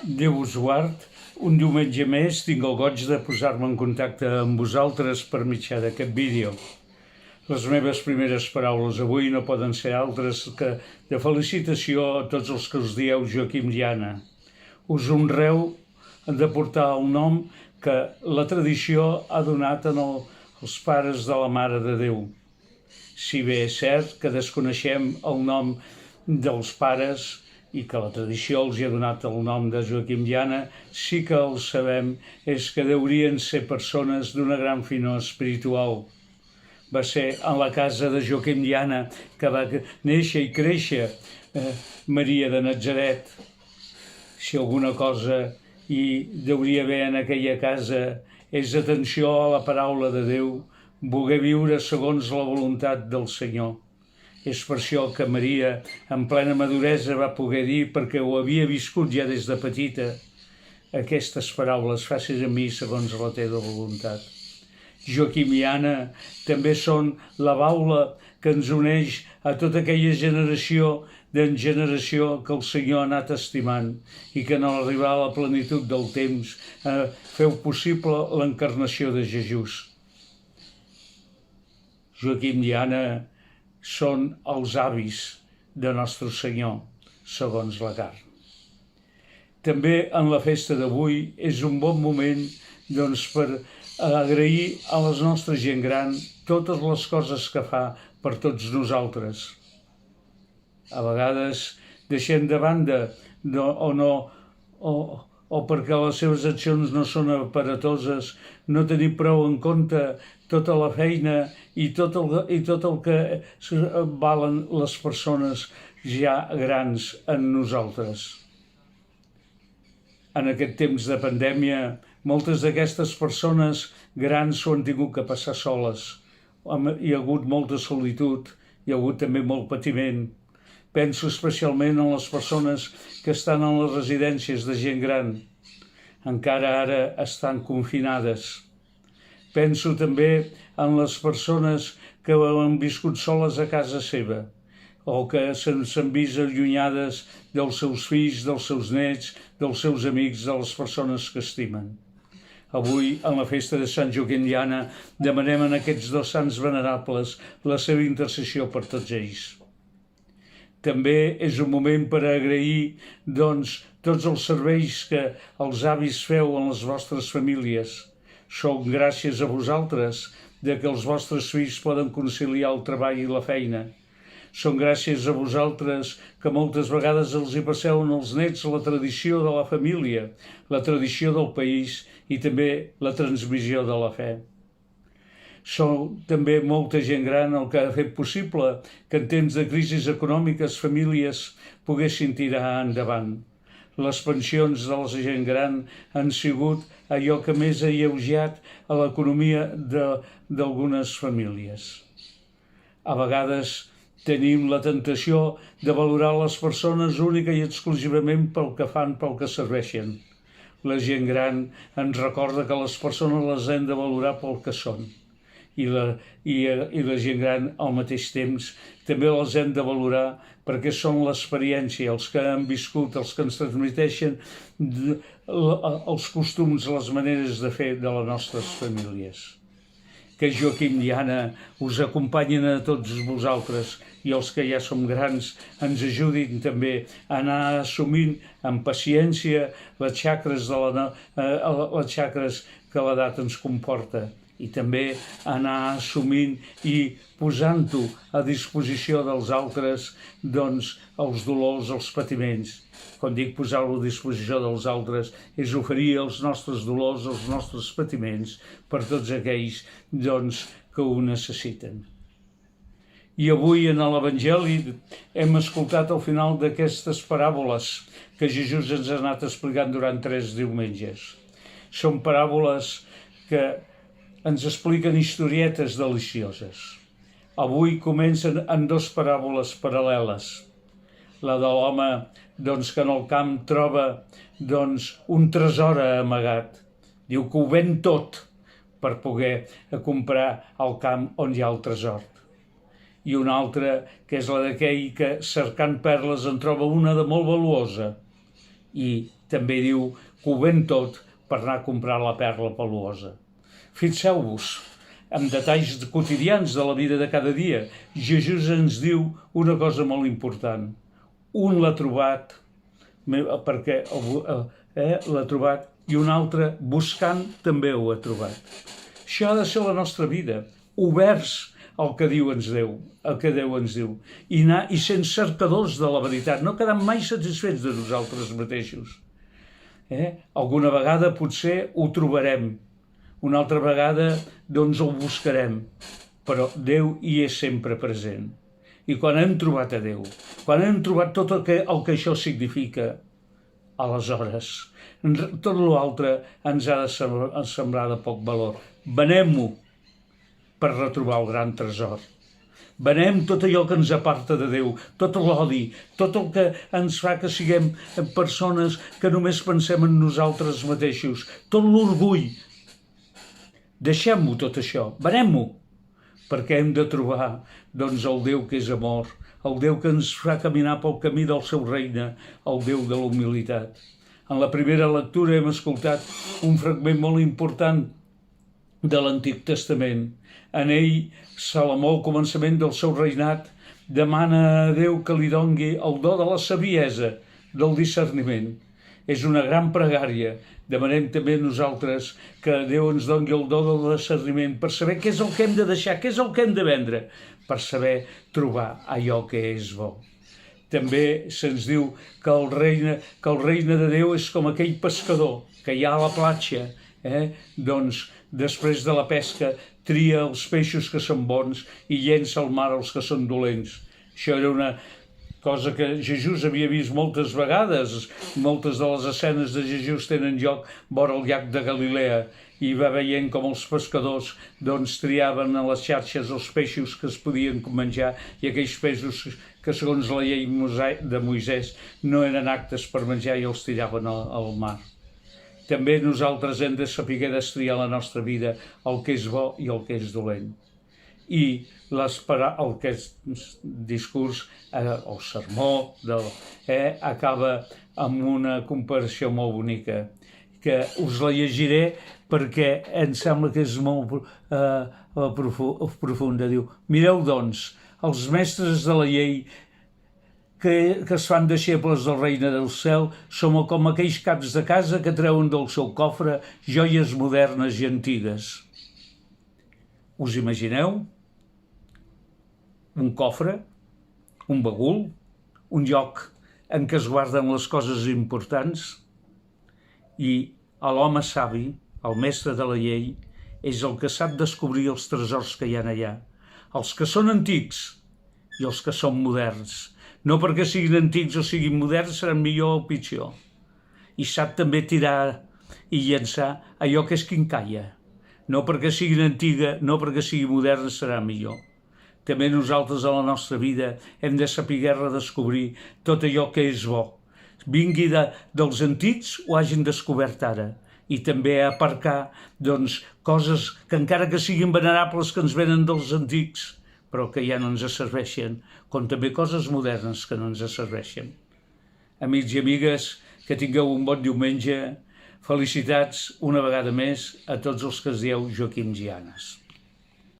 Déu us guard. Un diumenge més tinc el goig de posar-me en contacte amb vosaltres per mitjà d'aquest vídeo. Les meves primeres paraules avui no poden ser altres que de felicitació a tots els que us dieu Joaquim i Anna. Us honreu de portar el nom que la tradició ha donat als pares de la Mare de Déu. Si bé és cert que desconeixem el nom dels pares i que la tradició els ha donat el nom de Joaquim i Anna, sí que el sabem és que deurien ser persones d'una gran finor espiritual. Va ser en la casa de Joaquim i Anna que va néixer i créixer Maria de Natzaret. Si alguna cosa hi deuria haver en aquella casa és atenció a la paraula de Déu, voler viure segons la voluntat del Senyor. És per això que Maria, en plena maduresa, va poder dir, perquè ho havia viscut ja des de petita, aquestes paraules: facis a mi segons la teva voluntat. Joaquim i Anna també són la baula que ens uneix a tota aquella generació d'en generació que el Senyor ha anat estimant i que en arribar a la plenitud del temps feu possible l'encarnació de Jesús. Joaquim i Anna són els avis de Nostre Senyor, segons la carn. També en la festa d'avui és un bon moment per agrair a la nostra gent gran totes les coses que fa per tots nosaltres. A vegades deixem de banda o perquè les seves accions no són aparatoses, no tenir prou en compte tota la feina i tot el que valen les persones ja grans en nosaltres. En aquest temps de pandèmia, moltes d'aquestes persones grans s'ho han tingut que passar soles. Hi ha hagut molta solitud, hi ha hagut també molt patiment. Penso especialment en les persones que estan en les residències de gent gran. Encara ara estan confinades. Penso també en les persones que han viscut soles a casa seva o que s'han vist allunyades dels seus fills, dels seus nets, dels seus amics, de les persones que estimen. Avui, en la festa de Sant Joaquim i Anna, demanem a aquests dos sants venerables la seva intercessió per tots ells. També és un moment per agrair, tots els serveis que els avis feu en les vostres famílies. Són gràcies a vosaltres que els vostres fills poden conciliar el treball i la feina. Són gràcies a vosaltres que moltes vegades els hi passeu als nets la tradició de la família, la tradició del país i també la transmissió de la fe. Són també molta gent gran el que ha fet possible que en temps de crisis econòmiques famílies poguessin tirar endavant. Les pensions de la gent gran han sigut allò que més ha alleujat a l'economia d'algunes famílies. A vegades tenim la tentació de valorar les persones única i exclusivament pel que fan, pel que serveixen. La gent gran ens recorda que les persones les hem de valorar pel que són. I la gent gran, al mateix temps, també les hem de valorar perquè són l'experiència, els que han viscut, els que ens transmeteixen els costums, les maneres de fer de les nostres famílies. Que Joaquim i Anna us acompanyin a tots vosaltres i els que ja som grans ens ajudin també a anar assumint amb paciència les xacres que l'edat ens comporta. I també anar assumint i posant-ho a disposició dels altres, els dolors, els patiments. Quan dic posar-ho a disposició dels altres, és oferir els nostres dolors, els nostres patiments per tots aquells, que ho necessiten. I avui en l'Evangeli hem escoltat al final d'aquestes paràboles que Jesús ens ha anat explicant durant 3 diumenges. Són paràboles que ens expliquen historietes delicioses. Avui comencen en 2 paràboles paral·leles. La de l'home que en el camp troba un tresor amagat. Diu que ho ven tot per poder comprar al camp on hi ha el tresor. I una altra, que és la d'aquell que cercant perles en troba una de molt valuosa i també diu que ho ven tot per anar a comprar la perla peluosa. Fixeu-vos, en detalls quotidians de la vida de cada dia, Jesús ens diu una cosa molt important. Un l'ha trobat, perquè l'ha trobat, i un altre, buscant, també ho ha trobat. Això ha de ser la nostra vida, oberts al que Déu ens diu, i sent cercadors de la veritat, no quedant mai satisfets de nosaltres mateixos. Alguna vegada potser ho trobarem, una altra vegada doncs ho buscarem, però Déu hi és sempre present. I quan hem trobat a Déu, quan hem trobat tot el que això significa, aleshores tot l'altre ens ha de semblar de poc valor. Venem-ho per retrobar el gran tresor. Venem tot allò que ens aparta de Déu, tot l'odi, tot el que ens fa que siguem persones que només pensem en nosaltres mateixos, tot l'orgull. Deixem-ho tot això, venem-ho, perquè hem de trobar doncs el Déu que és amor, el Déu que ens fa caminar pel camí del seu regne, el Déu de la humilitat. En la primera lectura hem escoltat un fragment molt important de l'Antic Testament. En ell, Salomó, al començament del seu regnat, demana a Déu que li doni el do de la saviesa, del discerniment. És una gran pregària. Demanem també nosaltres que Déu ens doni el do del discerniment per saber què és el que hem de deixar, què és el que hem de vendre, per saber trobar allò que és bo. També se'ns diu que el regne de Déu és com aquell pescador que hi ha a la platja, doncs després de la pesca tria els peixos que són bons i llença al mar els que són dolents. Això era una cosa que Jesús havia vist moltes vegades. Moltes de les escenes de Jesús tenen lloc vora el llac de Galilea i va veient com els pescadors doncs triaven a les xarxes els peixos que es podien menjar i aquells peixos que segons la llei de Moisès no eren aptes per menjar i els tiraven al mar. També nosaltres hem de saber destriar a la nostra vida el que és bo i el que és dolent. I el que és discurs, el sermó, acaba amb una comparació molt bonica, que us la llegiré perquè em sembla que és molt profunda. Diu: mireu, doncs, els mestres de la llei que es fan deixebles del regne del cel som com aquells caps de casa que treuen del seu cofre joies modernes i antigues. Us imagineu? Un cofre, un bagul, un lloc en què es guarden les coses importants, i l'home savi, el mestre de la llei, és el que sap descobrir els tresors que hi ha allà, els que són antics i els que són moderns. No perquè siguin antics o siguin moderns seran millor o pitjor. I sap també tirar i llençar allò que és quincalla. No perquè siguin antiga, no perquè sigui moderna serà millor. També nosaltres a la nostra vida hem de saber redescobrir tot allò que és bo. Vingui dels antics o hagin descobert ara. I també aparcar coses que encara que siguin venerables que ens venen dels antics, però que ja no ens serveixen, com també coses modernes que no ens serveixen. Amics i amigues, que tingueu un bon diumenge. Felicitats una vegada més a tots els que es dieu Joaquim Gianes.